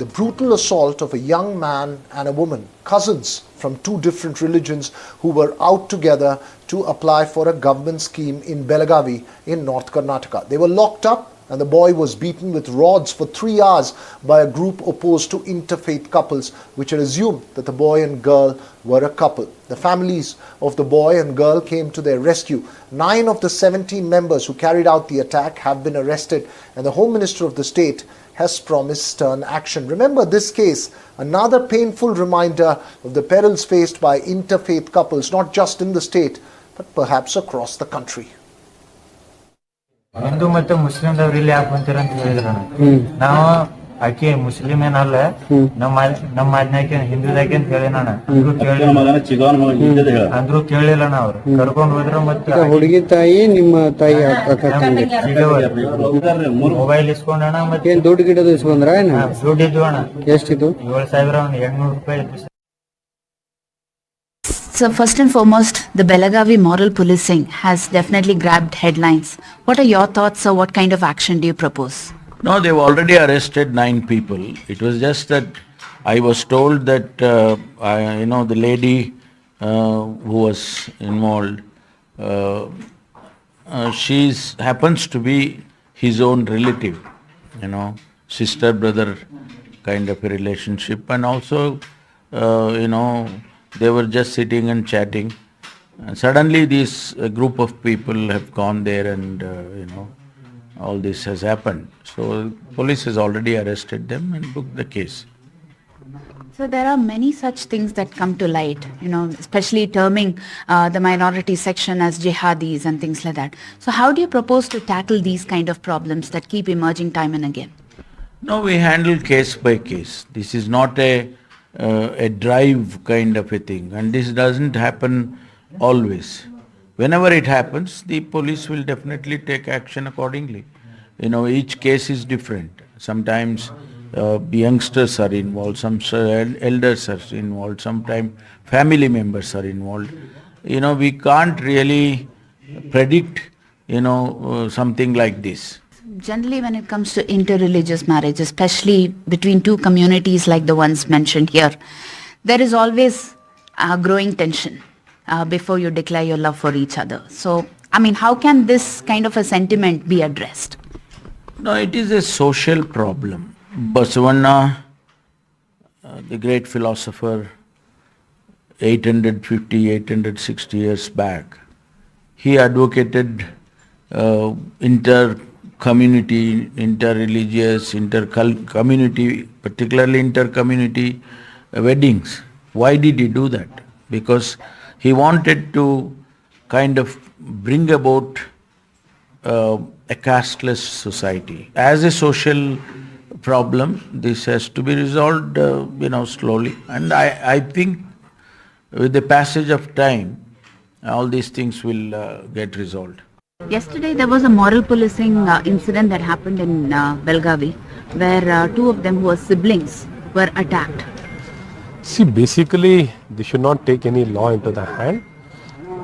The brutal assault of a young man and a woman, cousins from two different religions who were out together to apply for a government scheme in Belagavi in North Karnataka. They were locked up and the boy was beaten with rods for 3 hours by a group opposed to interfaith couples, which had assumed that the boy and girl were a couple. The families of the boy and girl came to their rescue. 9 of the 17 members who carried out the attack have been arrested, and the Home Minister of the state has promised stern action. Remember this case, another painful reminder of the perils faced by interfaith couples, not just in the state, but perhaps across the country. Hindu ಮತ್ತೆ ಮುಸ್ಲಿಂದವ್ರು ಇಲ್ಲಿ ಯಾಕೆ ಬಂತೀರ ಅಂತ ಹೇಳಿದ್ರ ನಾವು ಆಕೆ Muslim ಏನಲ್ಲ ನಮ್ಮ ಆಜ್ಞಾಕೆ ಹಿಂದೂದಾಗೆ ಅಂತ ಹೇಳಿನ ಅಂದ್ರು ಕೇಳಿಲ್ಲ ಅವ್ರು ಕರ್ಕೊಂಡ್ ಹೋದ್ರು. ಮತ್ತೆ ಹುಡುಗಿ ತಾಯಿ ನಿಮ್ಮ ತಾಯಿ ಮೊಬೈಲ್ ಇಸ್ಕೊಂಡಣ. ಮತ್ತೆ ದುಡ್ಡು ಗಿಡದು ಇಸ್ಕೊಂಡ್ರ ದುಡ್ಡು ಇದ್ವು ಅಣ್ಣ. ಎಷ್ಟಿತ್ತು? 7,800 ರೂಪಾಯಿ. So first and foremost, the Belagavi moral policing has definitely grabbed headlines. What are your thoughts, or what kind of action do you propose? No, they've already arrested 9 people. It was just that I was told that, the lady who was involved, she happens to be his own relative, sister, brother kind of a relationship. And also, they were just sitting and chatting. And suddenly this group of people have gone there and, all this has happened. So police has already arrested them and booked the case. So there are many such things that come to light, especially terming the minority section as jihadis and things like that. So how do you propose to tackle these kind of problems that keep emerging time and again? No, we handle case by case. This is not a drive kind of a thing, and this doesn't happen always. Whenever it happens, the police will definitely take action accordingly. Each case is different. Sometimes youngsters are involved, some elders are involved, sometimes family members are involved. We can't really predict, something like this. Generally, when it comes to interreligious marriage, especially between two communities like the ones mentioned here, there is always a growing tension before you declare your love for each other. So, how can this kind of a sentiment be addressed? No, it is a social problem. Basavanna, the great philosopher, 860 years back, he advocated inter-community, inter-religious, inter-community, particularly inter-community weddings. Why did he do that? Because he wanted to kind of bring about a casteless society. As a social problem, this has to be resolved, slowly. And I think with the passage of time, all these things will get resolved. Yesterday there was a moral policing incident that happened in Belagavi, where 2 of them who were siblings were attacked. See, basically they should not take any law into the hand.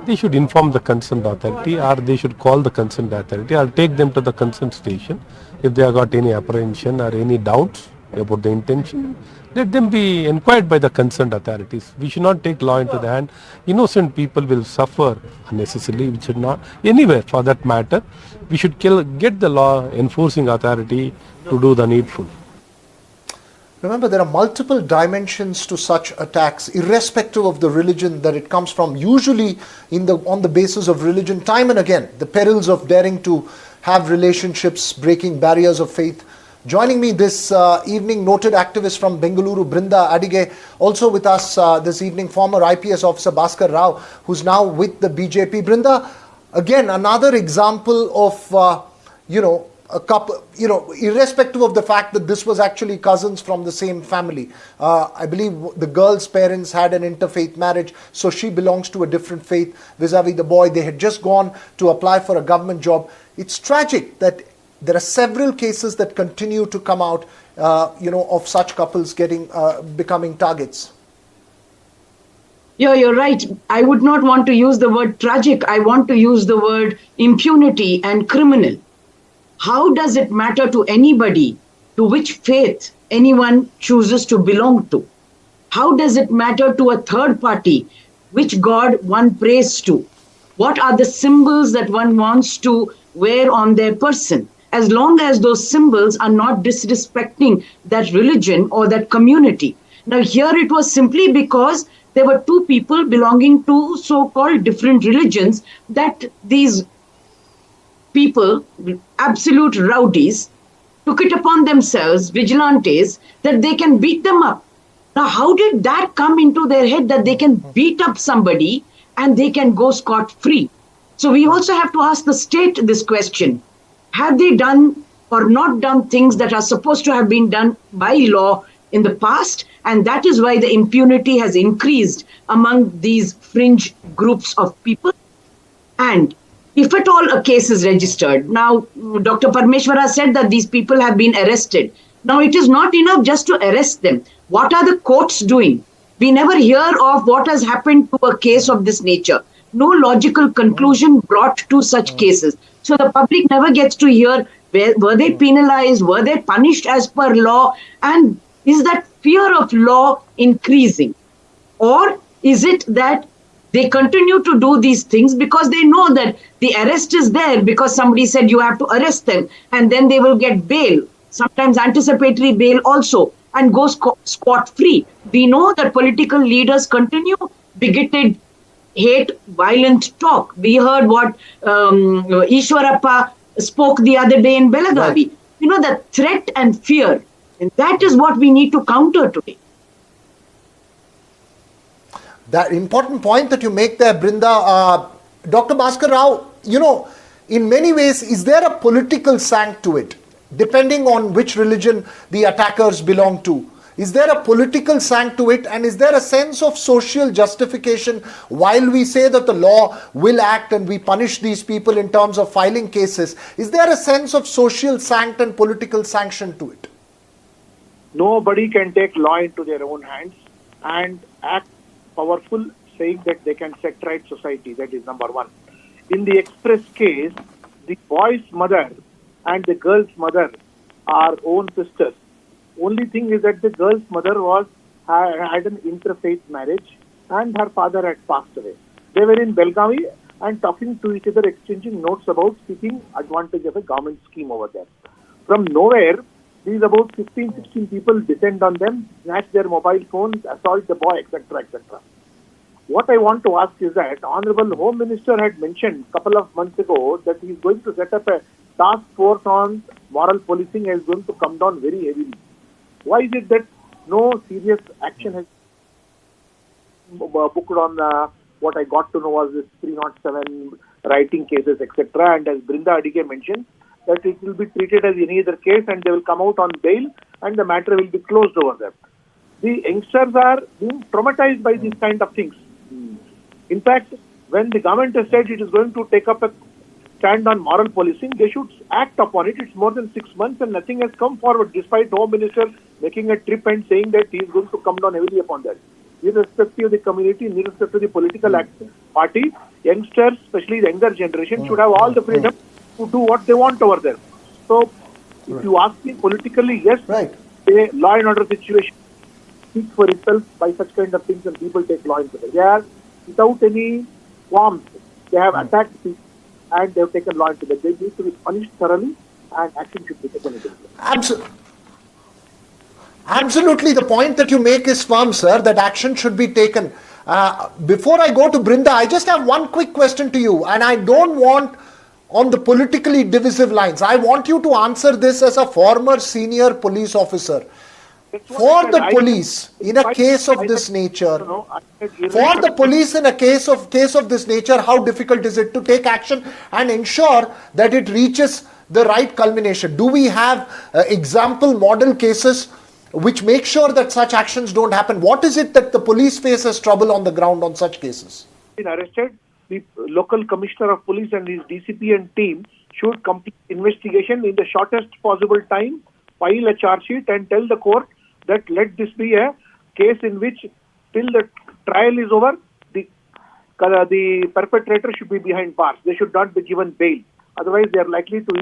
They should inform the concerned authority, or they should call the concerned authority, or take them to the concerned station. If they have got any apprehension or any doubts about the intention, let them be inquired by the concerned authorities. We should not take law into the hand. Innocent people will suffer unnecessarily. We should not, anywhere for that matter, we should get the law enforcing authority to do the needful. Remember, there are multiple dimensions to such attacks, irrespective of the religion that it comes from, usually on the basis of religion. Time and again, the perils of daring to have relationships, breaking barriers of faith. Joining me this evening, noted activist from Bengaluru, Brinda Adige. Also with us this evening, former IPS officer Bhaskar Rao, who's now with the BJP. Brinda, again, another example of, a couple, irrespective of the fact that this was actually cousins from the same family. I believe the girl's parents had an interfaith marriage, so she belongs to a different faith vis-a-vis the boy. They had just gone to apply for a government job. It's tragic that there are several cases that continue to come out, of such couples becoming targets. Yeah, you're right. I would not want to use the word tragic. I want to use the word impunity and criminal. How does it matter to anybody to which faith anyone chooses to belong to? How does it matter to a third party which God one prays to? What are the symbols that one wants to wear on their person? As long as those symbols are not disrespecting that religion or that community. Now, here it was simply because there were two people belonging to so called different religions that these people, absolute rowdies, took it upon themselves, vigilantes, that they can beat them up. Now, how did that come into their head that they can beat up somebody and they can go scot free? So, we also have to ask the state this question. Have they done or not done things that are supposed to have been done by law in the past? And that is why the impunity has increased among these fringe groups of people. And if at all a case is registered, now Dr. Parmeshwara said that these people have been arrested. Now it is not enough just to arrest them. What are the courts doing? We never hear of what has happened to a case of this nature. No logical conclusion brought to such cases. So the public never gets to hear were they penalized, were they punished as per law, and is that fear of law increasing? Or is it that they continue to do these things because they know that the arrest is there because somebody said you have to arrest them, and then they will get bail, sometimes anticipatory bail also, and go scot free? We know that political leaders continue bigoted, hate, violent talk. We heard what Ishwarappa spoke the other day in Belagavi. Right. You know, the threat and fear, and that is what we need to counter today. That important point that you make there, Brinda, Dr. Bhaskar Rao, you know, in many ways, is there a political sanct to it, depending on which religion the attackers belong to? Is there a political sanct to it, and is there a sense of social justification while we say that the law will act and we punish these people in terms of filing cases? Is there a sense of social sanct and political sanction to it? Nobody can take law into their own hands and act powerful, saying that they can set right society. That is number one. In the express case, the boy's mother and the girl's mother are own sisters. Only thing is that the girl's mother had an interfaith marriage and her father had passed away. They were in Belagavi and talking to each other, exchanging notes about seeking advantage of a government scheme over there. From nowhere, these about 15, 16 people descend on them, snatch their mobile phones, assault the boy, etc., etc. What I want to ask is that Honorable Home Minister had mentioned a couple of months ago that he is going to set up a task force on moral policing and is going to come down very heavily. Why is it that no serious action has been booked on what I got to know was this 307 writing cases, etc. And as Brinda Adige mentioned, that it will be treated as any other case and they will come out on bail and the matter will be closed over there. The youngsters are being traumatized by these kind of things. In fact, when the government has said it is going to take up a stand on moral policing, they should act upon it. It's more than 6 months and nothing has come forward, despite Home Minister making a trip and saying that he is going to come down heavily upon that. Irrespective of the community, irrespective of the political party, youngsters, especially the younger generation, should have all the freedom to do what they want over there. So, if you ask me politically, yes, a law and order situation speaks for itself by such kind of things and people take law into it. They are without any qualms. They have attacked people and they have taken law into it. They need to be punished thoroughly and action should be taken into it. Absolutely, the point that you make is firm, sir, that action should be taken. Before I go to Brinda, I just have one quick question to you, and I don't want on the politically divisive lines. I want you to answer this as a former senior police officer. For the police, in a case of this nature, for the police in a case of this nature, how difficult is it to take action and ensure that it reaches the right culmination? Do we have example model cases which make sure that such actions don't happen? What is it that the police faces trouble on the ground on such cases? Been arrested, the local commissioner of police and his DCP and team should complete investigation in the shortest possible time, file a charge sheet and tell the court that let this be a case in which till the trial is over, the perpetrator should be behind bars. They should not be given bail. Otherwise, they are likely to